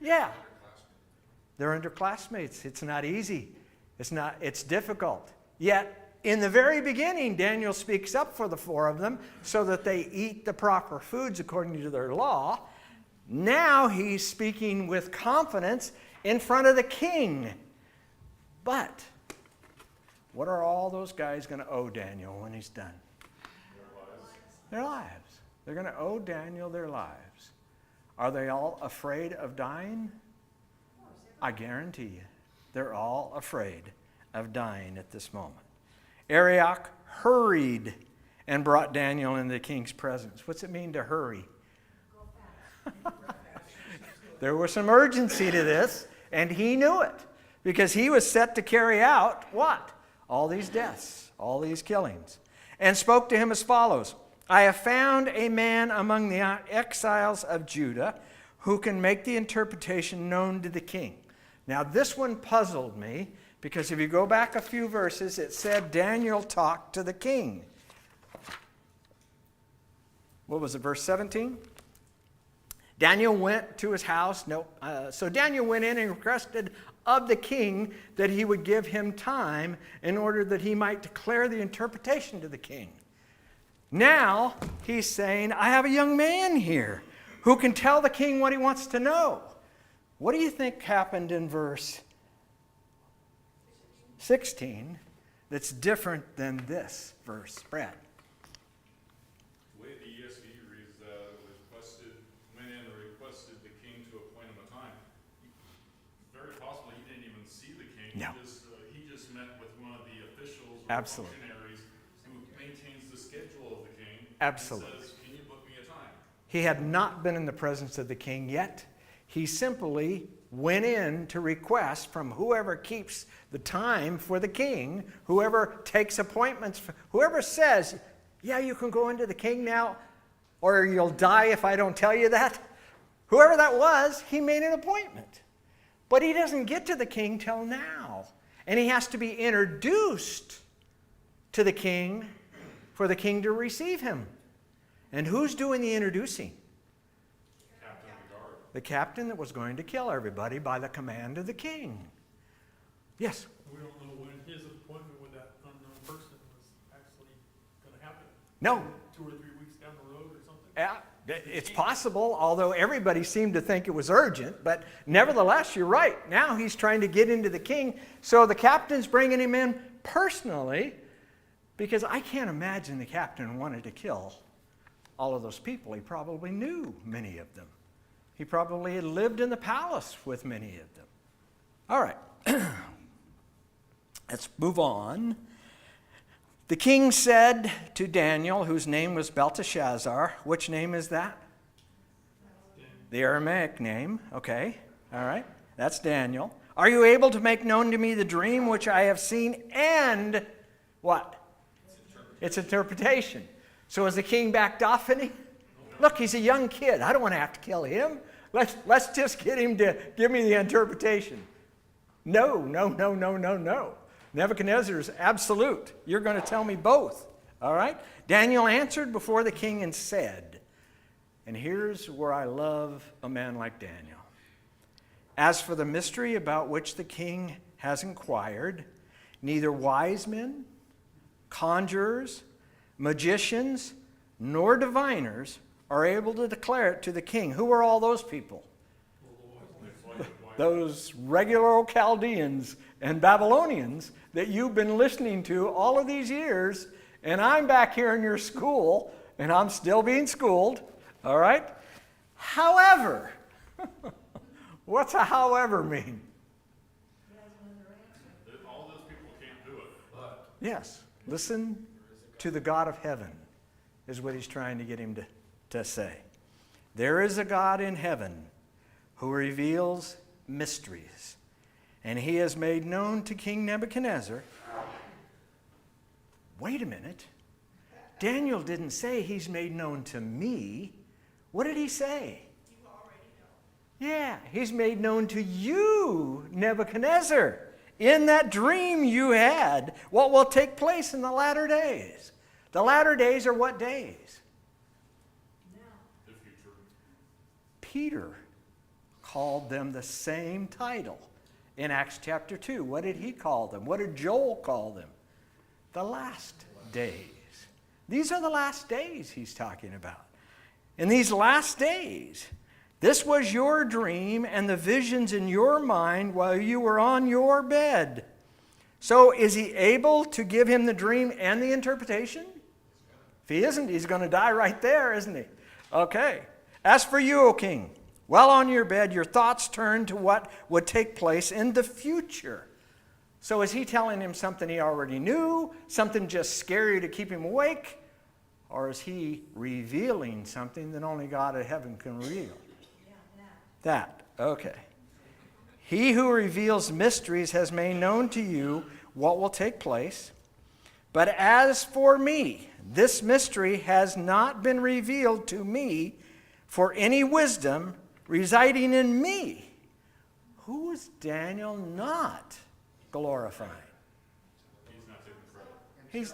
Yeah. They're underclassmates. It's not easy. It's difficult. Yet, in the very beginning, Daniel speaks up for the four of them so that they eat the proper foods according to their law. Now he's speaking with confidence in front of the king. But what are all those guys going to owe Daniel when he's done? Their lives. They're going to owe Daniel their lives. Are they all afraid of dying? I guarantee you, they're all afraid of dying at this moment. Arioch hurried and brought Daniel into the king's presence. What's it mean to hurry? There was some urgency to this, and he knew it, because he was set to carry out what? All these deaths, all these killings. And spoke to him as follows. I have found a man among the exiles of Judah who can make the interpretation known to the king. Now this one puzzled me, because if you go back a few verses, it said Daniel talked to the king. What was it, verse 17? Daniel went to his house. So Daniel went in and requested of the king that he would give him time in order that he might declare the interpretation to the king. Now he's saying, I have a young man here who can tell the king what he wants to know. What do you think happened in verse 16 that's different than this verse, Brad? The way the ESV reads that, went in and requested the king to appoint him a time. Very possibly he didn't even see the king. No. He just met with one of the officials or Absolutely. functionaries who maintains the schedule of the king. Absolutely. And says, can you book me a time? He had not been in the presence of the king yet. He simply went in to request from whoever keeps the time for the king, whoever takes appointments, whoever says, yeah, you can go into the king now, or you'll die if I don't tell you that. Whoever that was, he made an appointment. But he doesn't get to the king till now. And he has to be introduced to the king for the king to receive him. And who's doing the introducing? The captain that was going to kill everybody by the command of the king. Yes? We don't know when his appointment with that unknown person was actually going to happen. No. 2 or 3 weeks down the road or something? It's possible, although everybody seemed to think it was urgent, but nevertheless, you're right. Now he's trying to get into the king, so the captain's bringing him in personally, because I can't imagine the captain wanted to kill all of those people. He probably knew many of them. He probably had lived in the palace with many of them. All right, let's move on. The king said to Daniel, whose name was Belteshazzar, which name is that? The Aramaic name, okay, all right, that's Daniel. Are you able to make known to me the dream which I have seen and what? Its interpretation. So has the king backed off any? Look, he's a young kid. I don't want to have to kill him. Let's just get him to give me the interpretation. No. Nebuchadnezzar is absolute. You're going to tell me both. All right? Daniel answered before the king and said, and here's where I love a man like Daniel. As for the mystery about which the king has inquired, neither wise men, conjurers, magicians, nor diviners are able to declare it to the king. Who are all those people? Those regular old Chaldeans and Babylonians that you've been listening to all of these years, and I'm back here in your school, and I'm still being schooled, all right? However, what's a however mean? All those people can't do it. Yes, listen to the God of heaven is what he's trying to get him to say. There is a God in heaven who reveals mysteries, and he has made known to King Nebuchadnezzar. Wait a minute. Daniel didn't say he's made known to me. What did he say? You already know. Yeah, he's made known to you, Nebuchadnezzar, in that dream you had, what will take place in the latter days. The latter days are what days? The future. Peter called them the same title in Acts chapter 2. What did he call them? What did Joel call them? The last days. These are the last days he's talking about. In these last days, this was your dream and the visions in your mind while you were on your bed. So is he able to give him the dream and the interpretation? If he isn't, he's going to die right there, isn't he? Okay. As for you, O king, while on your bed, your thoughts turn to what would take place in the future. So is he telling him something he already knew, something just scary to keep him awake? Or is he revealing something that only God of heaven can reveal? That, okay. He who reveals mysteries has made known to you what will take place. But as for me, this mystery has not been revealed to me for any wisdom residing in me. Who is Daniel not glorifying? He's not taking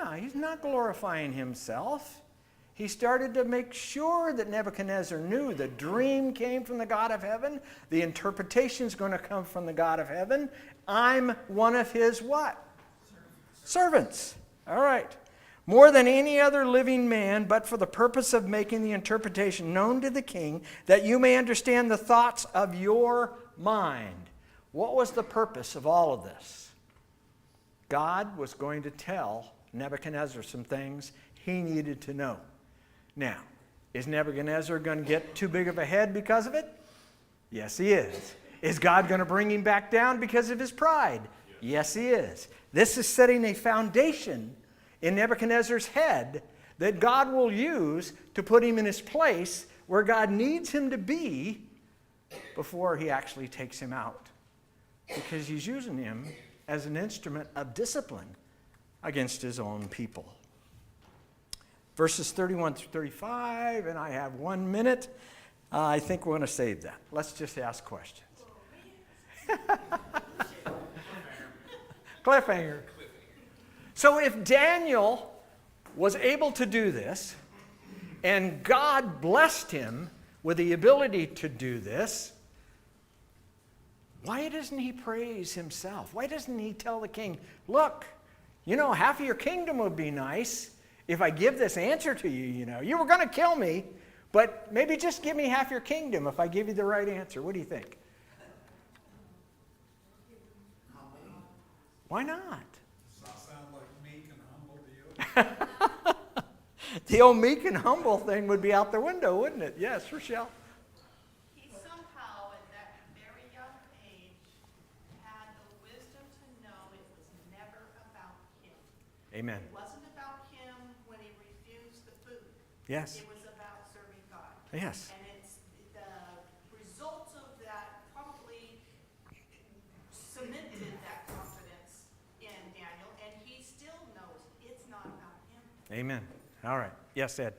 credit. He's not glorifying himself. He started to make sure that Nebuchadnezzar knew the dream came from the God of heaven. The interpretation is going to come from the God of heaven. I'm one of his what? Servants. All right. More than any other living man, but for the purpose of making the interpretation known to the king, that you may understand the thoughts of your mind. What was the purpose of all of this? God was going to tell Nebuchadnezzar some things he needed to know. Now, is Nebuchadnezzar going to get too big of a head because of it? Yes, he is. Is God going to bring him back down because of his pride? Yes, he is. This is setting a foundation in Nebuchadnezzar's head that God will use to put him in his place where God needs him to be before he actually takes him out. Because he's using him as an instrument of discipline against his own people. Verses 31 through 35, and I have 1 minute. I think we're going to save that. Let's just ask questions. Cliffhanger. So if Daniel was able to do this, and God blessed him with the ability to do this, why doesn't he praise himself? Why doesn't he tell the king, look, half of your kingdom would be nice if I give this answer to you, you were going to kill me, But maybe just give me half your kingdom if I give you the right answer. What do you think? Why not? Does that sound like meek and humble to you? The old meek and humble thing would be out the window, wouldn't it? Yes, Rochelle. He somehow, at that very young age, had the wisdom to know it was never about him. Amen. It wasn't about him when he refused the food. Yes. It was about serving God. Yes. And it's the results of that probably cemented that confidence in Daniel, and he still knows it's not about him. Amen. All right. Yes, Ed.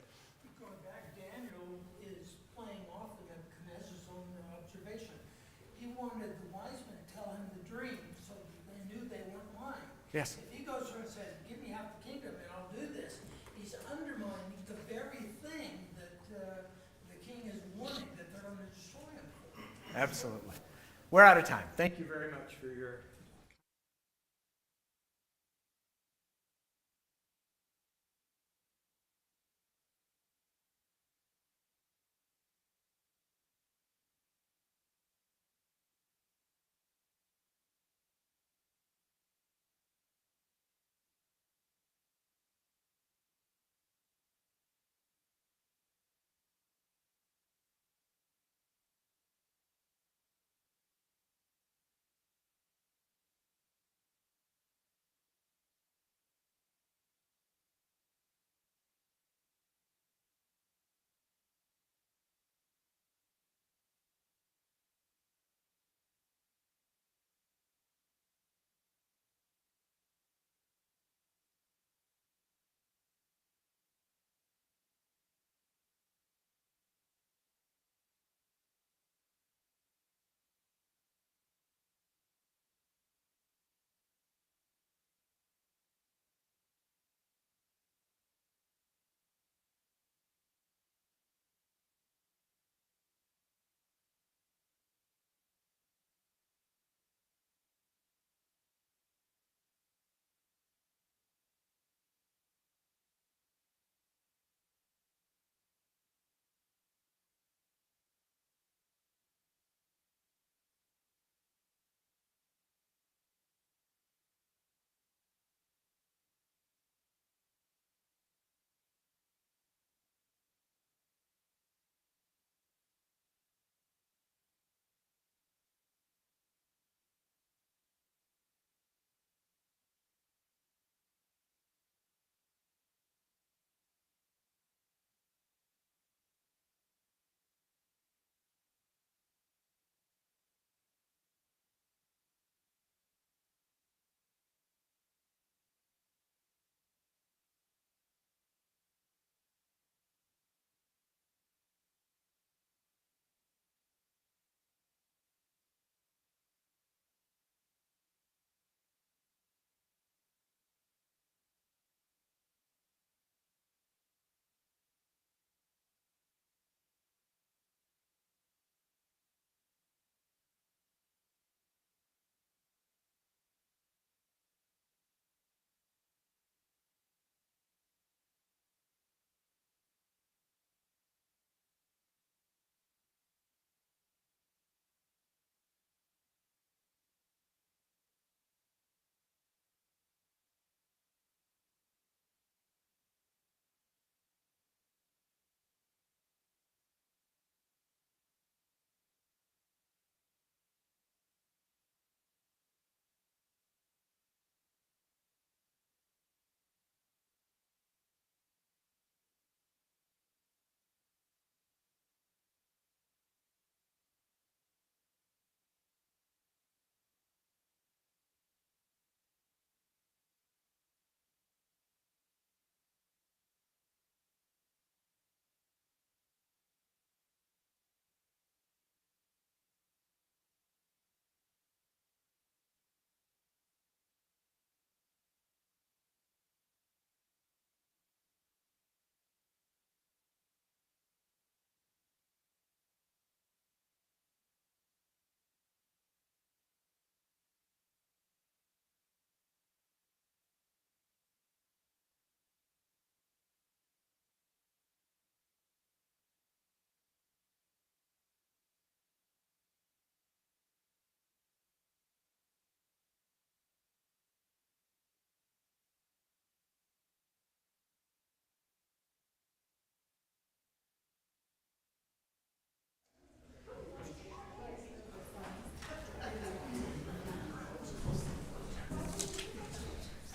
Going back, Daniel is playing off of Nebuchadnezzar's own observation. He wanted the wise men to tell him the dream so that they knew they weren't lying. Yes. If he goes there and says, give me half the kingdom and I'll do this, he's undermining the very thing that the king is warning that they're going to destroy him for. Absolutely. We're out of time. Thank you very much for your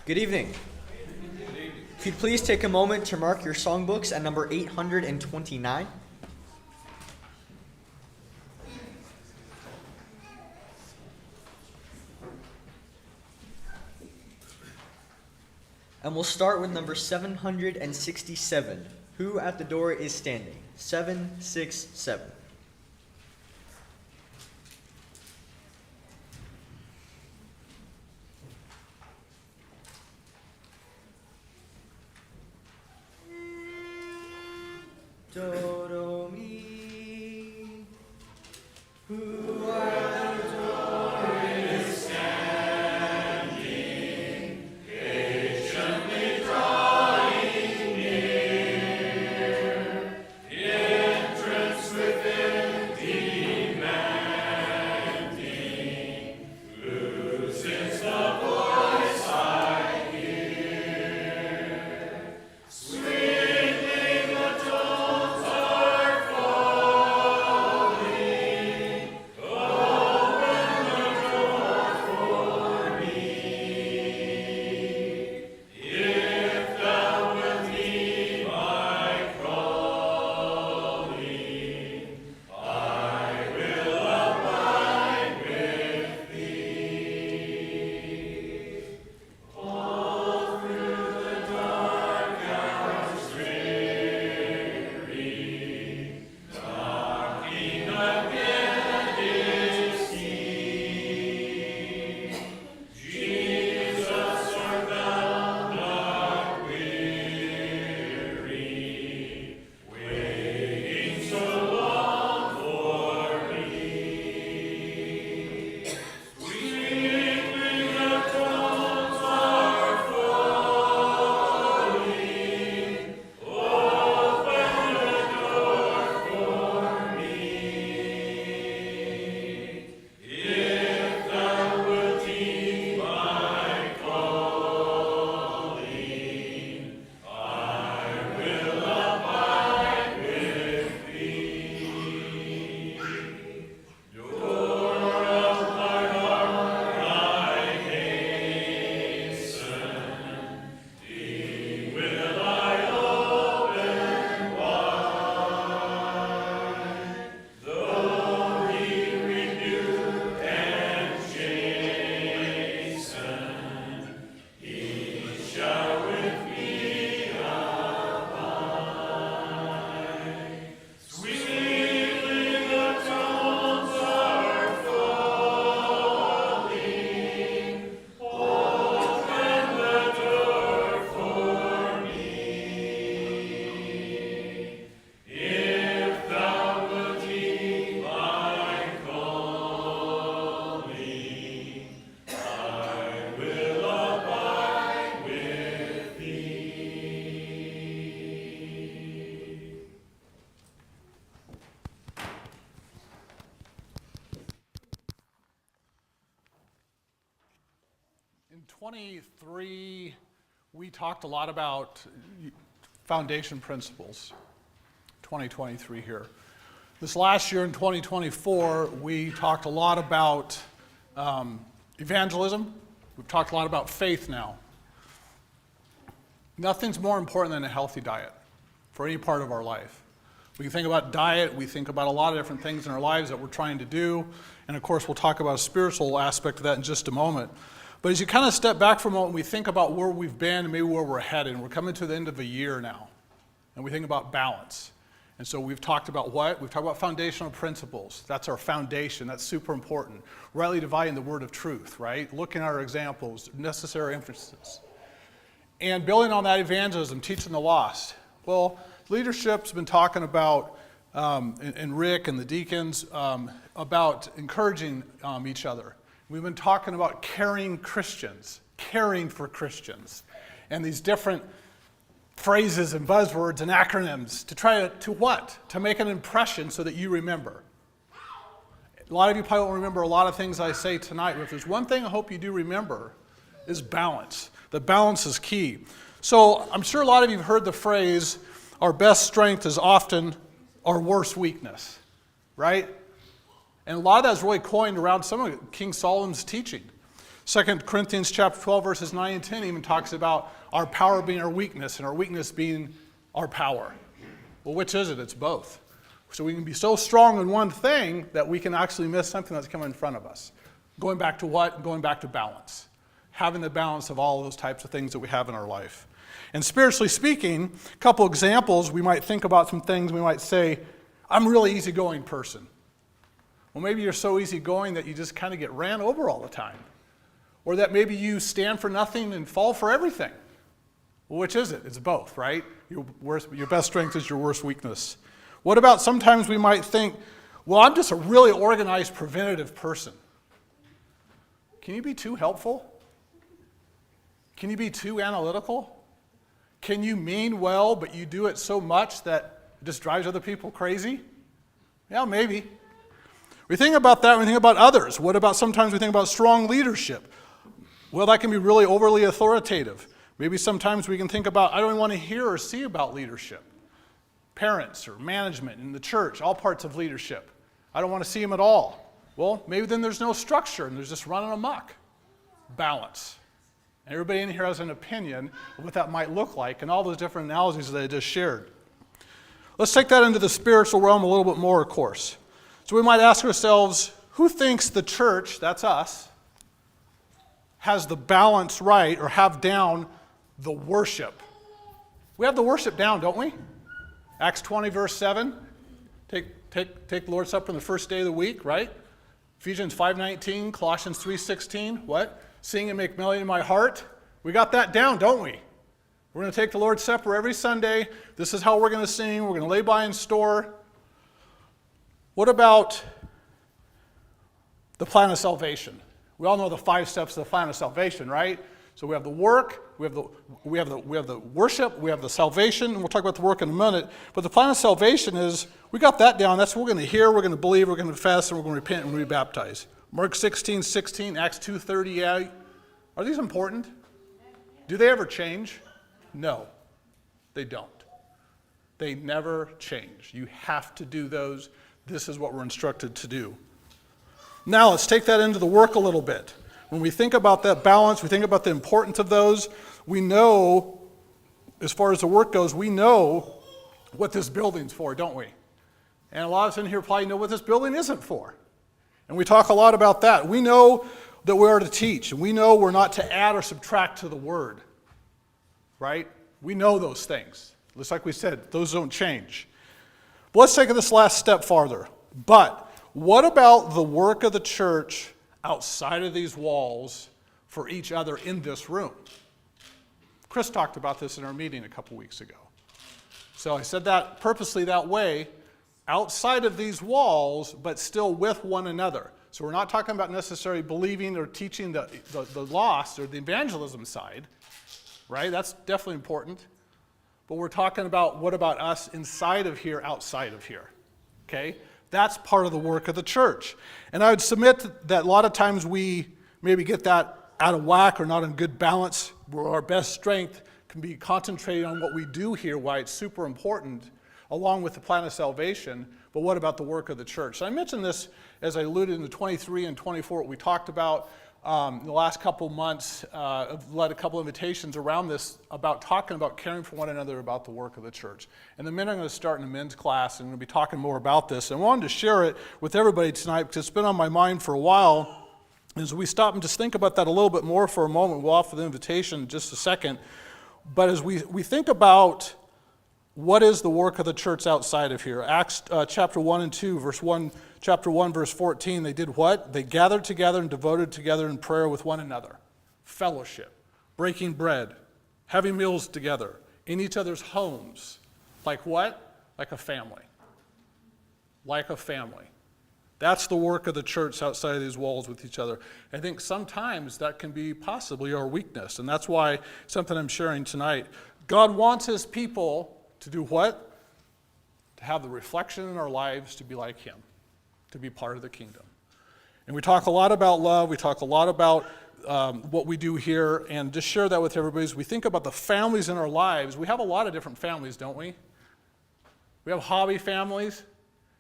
Good evening. Could you please take a moment to mark your songbooks at number 829? And we'll start with number 767. Who at the door is standing? 767. Do, do, mi. Who at the door is standing, patiently drawing near, the entrance within demanding, who sings the voice I hear, sweetly the tones are falling, open the door for me. If thou wilt heed my calling, I will abide with thee. All through the dark hours dreary, knocking again is he. Jesus, art thou not weary, waiting so long for me? Sweetly the tones are falling, open the door for me. If thou wilt heed my calling, I will abide with thee. Door of my heart, I hasten, thee will I open wide. Though he rebuke and chasten, he shall with me abide. Sweetly the tones are falling, open the door for me. If thou wilt heed my calling, I will abide with thee. In 23, we talked a lot about foundation principles. 2023 here. This last year in 2024, we talked a lot about evangelism. We've talked a lot about faith now. Nothing's more important than a healthy diet for any part of our life. We can think about diet, we think about a lot of different things in our lives that we're trying to do, and of course we'll talk about a spiritual aspect of that in just a moment. But as you kind of step back for a moment, we think about where we've been and maybe where we're headed, and we're coming to the end of a year now, and we think about balance. And so we've talked about what? We've talked about foundational principles. That's our foundation. That's super important. Rightly dividing the word of truth, right? Looking at our examples, necessary emphasis. And building on that evangelism, teaching the lost. Well, leadership's been talking about, and Rick and the deacons, about encouraging each other. We've been talking about caring Christians, caring for Christians, and these different phrases and buzzwords and acronyms to try to what? To make an impression so that you remember. A lot of you probably won't remember a lot of things I say tonight, but if there's one thing I hope you do remember is balance. The balance is key. So I'm sure a lot of you have heard the phrase, our best strength is often our worst weakness, right? And a lot of that is really coined around some of King Solomon's teaching. 2 Corinthians chapter 12, verses 9 and 10 even talks about our power being our weakness and our weakness being our power. Well, which is it? It's both. So we can be so strong in one thing that we can actually miss something that's coming in front of us. Going back to what? Going back to balance. Having the balance of all those types of things that we have in our life. And spiritually speaking, a couple examples, we might think about some things. We might say, I'm a really easygoing person. Well, maybe you're so easygoing that you just kind of get ran over all the time. Or that maybe you stand for nothing and fall for everything. Well, which is it? It's both, right? Your best strength is your worst weakness. What about sometimes we might think, well, I'm just a really organized, preventative person. Can you be too helpful? Can you be too analytical? Can you mean well, but you do it so much that it just drives other people crazy? Yeah, maybe. We think about that when we think about others. What about sometimes we think about strong leadership? Well, that can be really overly authoritative. Maybe sometimes we can think about, I don't even want to hear or see about leadership. Parents or management in the church, all parts of leadership. I don't want to see them at all. Well, maybe then there's no structure and there's just running amok. Balance. And everybody in here has an opinion of what that might look like and all those different analogies that I just shared. Let's take that into the spiritual realm a little bit more, of course. So we might ask ourselves, who thinks the church, that's us, has the balance right or have down the worship? We have the worship down, don't we? Acts 20, verse 7. Take the Lord's Supper on the first day of the week, right? Ephesians 5:19, Colossians 3:16. What? Sing and make melody in my heart. We got that down, don't we? We're going to take the Lord's Supper every Sunday. This is how we're going to sing. We're going to lay by and store. What about the plan of salvation? We all know the 5 steps of the plan of salvation, right? So we have the work, we have the worship, we have the salvation, and we'll talk about the work in a minute. But the plan of salvation is, we got that down. That's what we're going to hear, we're going to believe, we're going to confess, and we're going to repent and be baptized. Mark 16:16, Acts 2:38. Are these important? Do they ever change? No, they don't. They never change. You have to do those. This is what we're instructed to do. Now let's take that into the work a little bit. When we think about that balance, we think about the importance of those, we know, as far as the work goes, we know what this building's for, don't we? And a lot of us in here probably know what this building isn't for. And we talk a lot about that. We know that we are to teach, and we know we're not to add or subtract to the word, right? We know those things. Just like we said, those don't change. But let's take this last step farther. But what about the work of the church outside of these walls for each other in this room? Chris talked about this in our meeting a couple weeks ago. So I said that purposely that way, outside of these walls, but still with one another. So we're not talking about necessarily believing or teaching the lost or the evangelism side, right? That's definitely important. But we're talking about what about us inside of here, outside of here, okay? That's part of the work of the church. And I would submit that a lot of times we maybe get that out of whack or not in good balance, where our best strength can be concentrated on what we do here, why it's super important, along with the plan of salvation. But what about the work of the church? So I mentioned this as I alluded in the 23 and 24, what we talked about in the last couple months. I've led a couple invitations around this about talking about caring for one another about the work of the church. And the minute I'm going to start in a men's class, and I'm going to be talking more about this. And I wanted to share it with everybody tonight because it's been on my mind for a while. As we stop and just think about that a little bit more for a moment, we'll offer the invitation in just a second. But as we think about what is the work of the church outside of here, Acts chapter 1 and 2, chapter 1, verse 14, they did what? They gathered together and devoted together in prayer with one another. Fellowship, breaking bread, having meals together, in each other's homes. Like what? Like a family. Like a family. That's the work of the church outside of these walls with each other. I think sometimes that can be possibly our weakness, and that's why something I'm sharing tonight. God wants his people to do what? To have the reflection in our lives to be like him, to be part of the kingdom. And we talk a lot about love, we talk a lot about what we do here, and just share that with everybody. As we think about the families in our lives, we have a lot of different families, don't we? We have hobby families,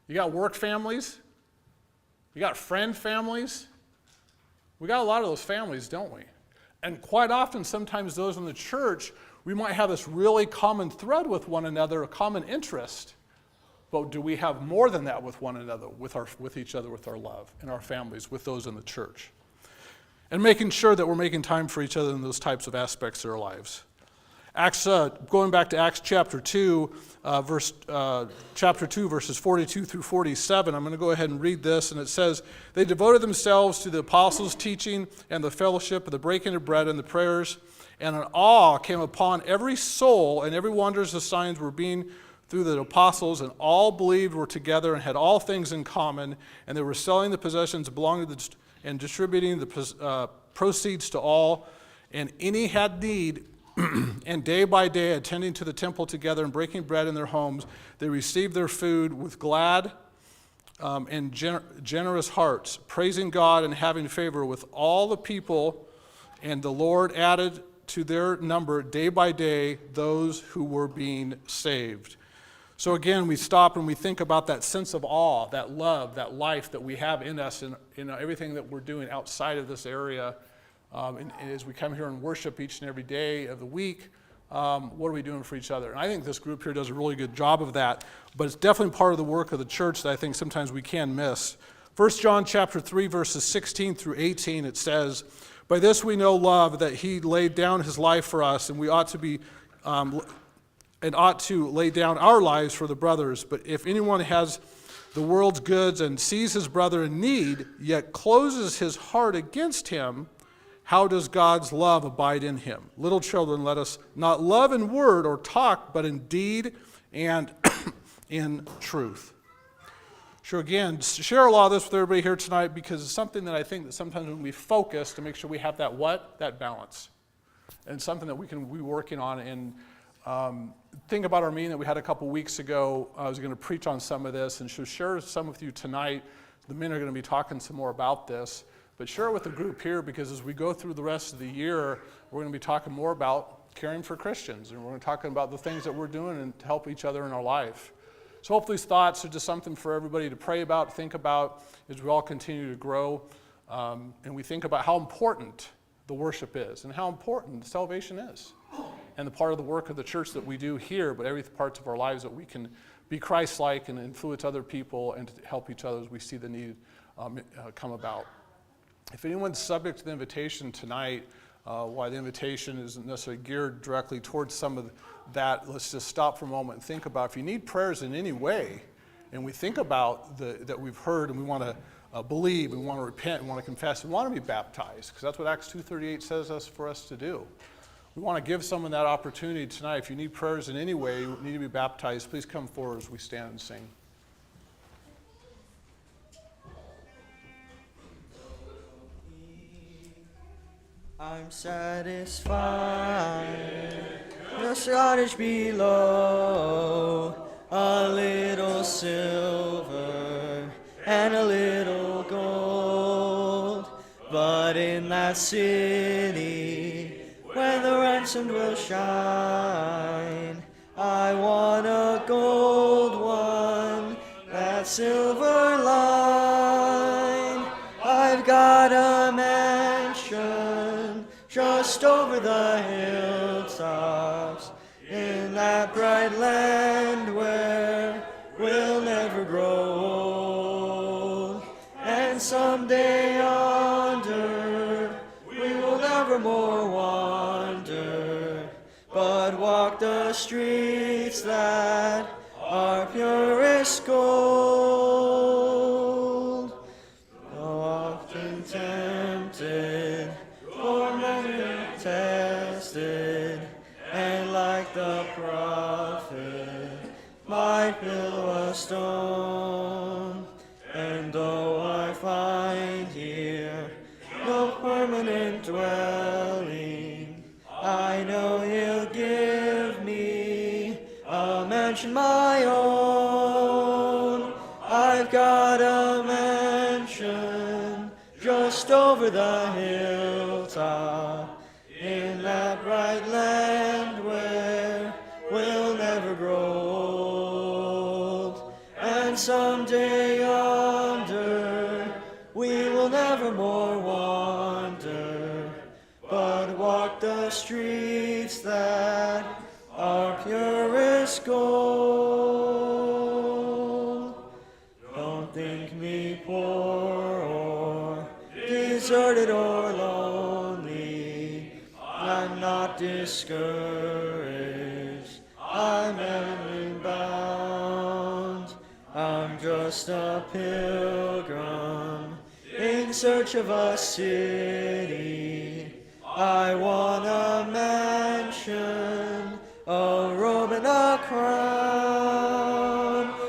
you got work families, you got friend families. We got a lot of those families, don't we? And quite often, sometimes those in the church, we might have this really common thread with one another, a common interest. But do we have more than that with one another, with each other, with our love, in our families, with those in the church? And making sure that we're making time for each other in those types of aspects of our lives. Going back to Acts chapter 2, verses 42 through 47, I'm going to go ahead and read this, and it says, "They devoted themselves to the apostles' teaching and the fellowship, and the breaking of bread and the prayers, and an awe came upon every soul, and every wonders of signs were being through the apostles, and all believed were together and had all things in common, and they were selling the possessions belonging to and distributing the proceeds to all, and any had need, and day by day, attending to the temple together and breaking bread in their homes, they received their food with glad and generous hearts, praising God and having favor with all the people. And the Lord added to their number day by day those who were being saved." So again, we stop and we think about that sense of awe, that love, that life that we have in us in everything that we're doing outside of this area. And as we come here and worship each and every day of the week, what are we doing for each other? And I think this group here does a really good job of that, but it's definitely part of the work of the church that I think sometimes we can miss. 1 John chapter 3, verses 16 through 18, it says, "By this we know love, that he laid down his life for us, and we ought to lay down our lives for the brothers. But if anyone has the world's goods and sees his brother in need, yet closes his heart against him, how does God's love abide in him? Little children, let us not love in word or talk, but in deed and in truth." Sure, again, share a lot of this with everybody here tonight, because it's something that I think that sometimes when we focus to make sure we have that balance. And something that we can be working on. And think about our meeting that we had a couple weeks ago. I was going to preach on some of this and share some with you tonight. The men are going to be talking some more about this. But share it with the group here, because as we go through the rest of the year, we're going to be talking more about caring for Christians. And we're going to be talking about the things that we're doing and to help each other in our life. So hopefully these thoughts are just something for everybody to pray about, think about, as we all continue to grow. And we think about how important the worship is and how important salvation is. And the part of the work of the church that we do here, but every parts of our lives that we can be Christ-like and influence other people and to help each other as we see the need come about. If anyone's subject to the invitation tonight, why the invitation isn't necessarily geared directly towards some of that, let's just stop for a moment and think about if you need prayers in any way, and we think about that we've heard and we want to believe, we want to repent, we want to confess, we want to be baptized, because that's what Acts 2:38 says for us to do. We want to give someone that opportunity tonight. If you need prayers in any way, you need to be baptized, please come forward as we stand and sing. I'm satisfied, the cottage below, a little silver and a little gold, but in that city where the ransomed will shine, I want a gold one, that silver line. I've got a mansion just over the hilltops, in that bright land where we'll never grow old. And someday yonder we will never more wander, but walk the streets that are purest gold. Though often tempted, tormented, tested, and like the prophet, my pillow a stone. And though I find here no permanent dwelling, I know he'll give me a mansion my own. I've got a mansion just over the hilltop, in that bright land where we'll never grow old. And someday yonder we will never more want streets that are purest gold. Don't think me poor or deserted or lonely. I'm not discouraged. I'm heavenly bound. I'm just a pilgrim in search of a city. I want a mansion, a robe and a crown.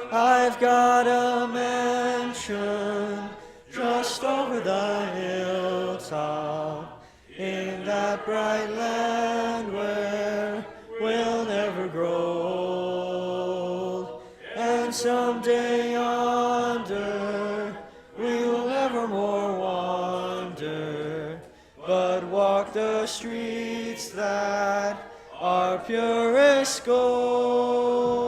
I've got a mansion just over the hilltop in that bright land where we'll never grow old. And someday yonder we will nevermore wander, but walk the streets that are purest gold.